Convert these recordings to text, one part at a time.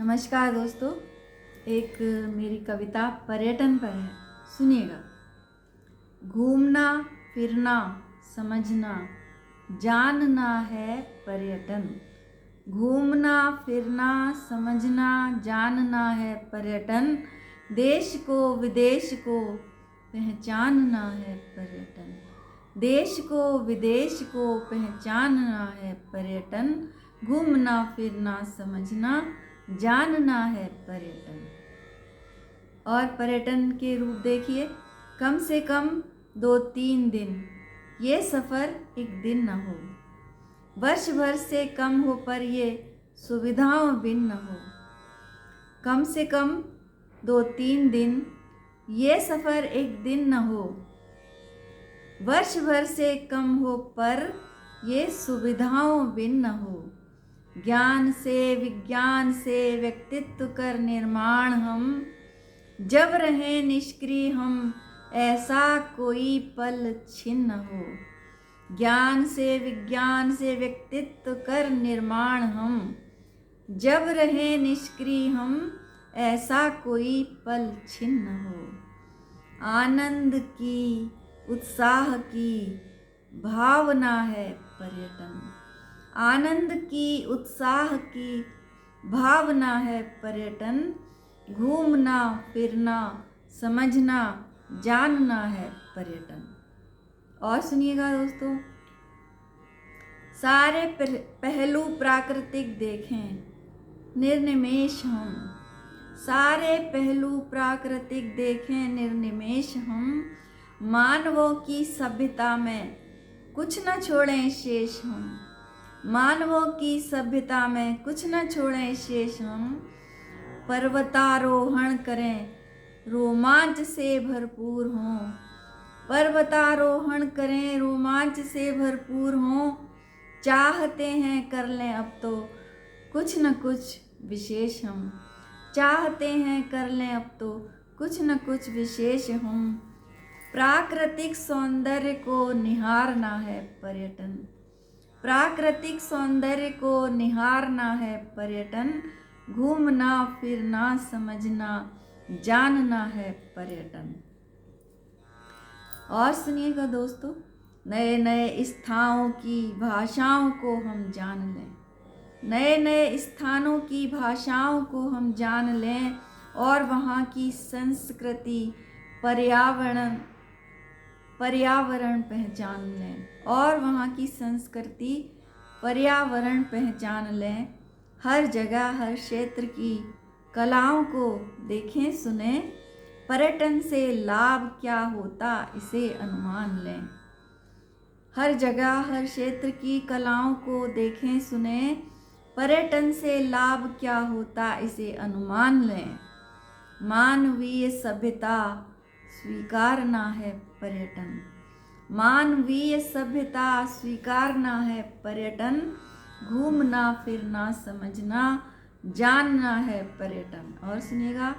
नमस्कार दोस्तों। एक मेरी कविता पर्यटन पर है, सुनिएगा। घूमना फिरना समझना जानना है पर्यटन। घूमना फिरना समझना जानना है पर्यटन। देश को विदेश को पहचानना है पर्यटन। देश को विदेश को पहचानना है पर्यटन। घूमना फिरना समझना जानना है पर्यटन। और पर्यटन के रूप देखिए, कम से कम 2-3 दिन, ये सफ़र एक दिन न हो। वर्ष भर से कम हो पर ये सुविधाओं बिन न हो। कम से कम 2-3 दिन, ये सफ़र एक दिन न हो। वर्ष भर से कम हो पर ये सुविधाओं बिन न हो। ज्ञान से विज्ञान से व्यक्तित्व कर निर्माण हम। जब रहे निष्क्रिय हम, ऐसा कोई पल छिन्न हो। ज्ञान से विज्ञान से व्यक्तित्व कर निर्माण हम। जब रहे निष्क्रिय हम, ऐसा कोई पल छिन्न हो। आनंद की उत्साह की भावना है पर्यटन। आनंद की उत्साह की भावना है पर्यटन। घूमना फिरना समझना जानना है पर्यटन। और सुनिएगा दोस्तों, सारे पहलू प्राकृतिक देखें निर्निमेष हम। सारे पहलू प्राकृतिक देखें निर्निमेष हम। मानवों की सभ्यता में कुछ न छोड़ें शेष हम। मानवों की सभ्यता में कुछ न छोड़ें शेष हम। पर्वतारोहण करें रोमांच से भरपूर हों। पर्वतारोहण करें रोमांच से भरपूर हों। चाहते हैं कर लें अब तो कुछ न कुछ विशेष हम। चाहते हैं कर लें अब तो कुछ न कुछ विशेष हम। प्राकृतिक सौंदर्य को निहारना है पर्यटन। प्राकृतिक सौंदर्य को निहारना है पर्यटन। घूमना फिरना समझना जानना है पर्यटन। और सुनिएगा दोस्तों, नए नए स्थानों की भाषाओं को हम जान लें। नए नए स्थानों की भाषाओं को हम जान लें और वहाँ की संस्कृति पर्यावरण पहचान लें। और वहाँ की संस्कृति पर्यावरण पहचान लें। हर जगह हर क्षेत्र की कलाओं को देखें सुने। पर्यटन से लाभ क्या होता इसे अनुमान लें। हर जगह हर क्षेत्र की कलाओं को देखें सुने। पर्यटन से लाभ क्या होता इसे अनुमान लें। मानवीय सभ्यता स्वीकारना है पर्यटन। मानवीय सभ्यता स्वीकारना है पर्यटन। घूमना फिरना समझना जानना है पर्यटन। और सुनिएगा,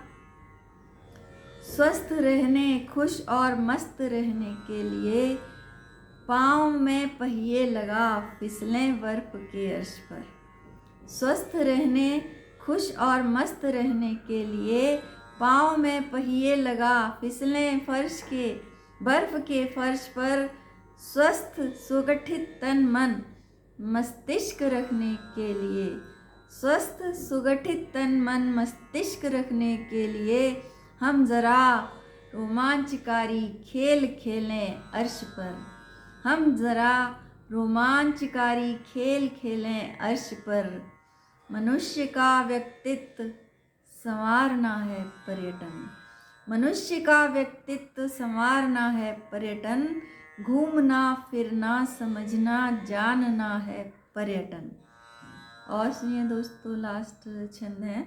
स्वस्थ रहने खुश और मस्त रहने के लिए पाँव में पहिए लगा फिसलें बर्फ के अर्श पर। स्वस्थ रहने खुश और मस्त रहने के लिए पाँव में पहिए लगा फिसलें बर्फ के फर्श पर। स्वस्थ सुगठित तन मन मस्तिष्क रखने के लिए। स्वस्थ सुगठित तन मन मस्तिष्क रखने के लिए हम ज़रा रोमांचकारी खेल खेलें अर्श पर। हम ज़रा रोमांचकारी खेल खेलें अर्श पर। मनुष्य का व्यक्तित्व संवारना है पर्यटन। मनुष्य का व्यक्तित्व संवारना है पर्यटन। घूमना फिरना समझना जानना है पर्यटन। और सुनिए दोस्तों, लास्ट छंद है।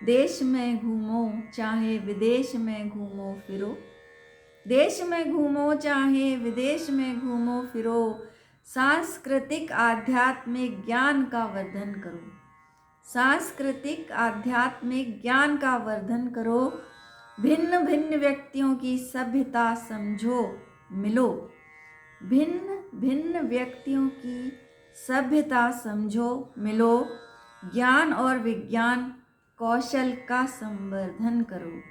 देश में घूमो चाहे विदेश में घूमो फिरो। देश में घूमो चाहे विदेश में घूमो फिरो। सांस्कृतिक आध्यात्मिक ज्ञान का वर्धन करो। सांस्कृतिक आध्यात्मिक ज्ञान का वर्धन करो। भिन्न भिन्न व्यक्तियों की सभ्यता समझो मिलो। भिन्न भिन्न व्यक्तियों की सभ्यता समझो मिलो। ज्ञान और विज्ञान कौशल का संवर्धन करो।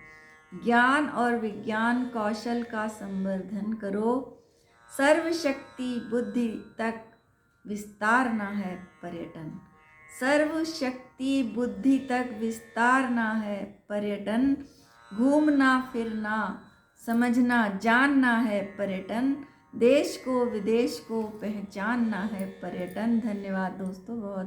ज्ञान और विज्ञान कौशल का संवर्धन करो। सर्वशक्ति बुद्धि तक विस्तारना है पर्यटन। सर्वशक्ति बुद्धि तक विस्तारना है पर्यटन। घूमना फिरना समझना जानना है पर्यटन। देश को विदेश को पहचानना है पर्यटन। धन्यवाद दोस्तों, बहुत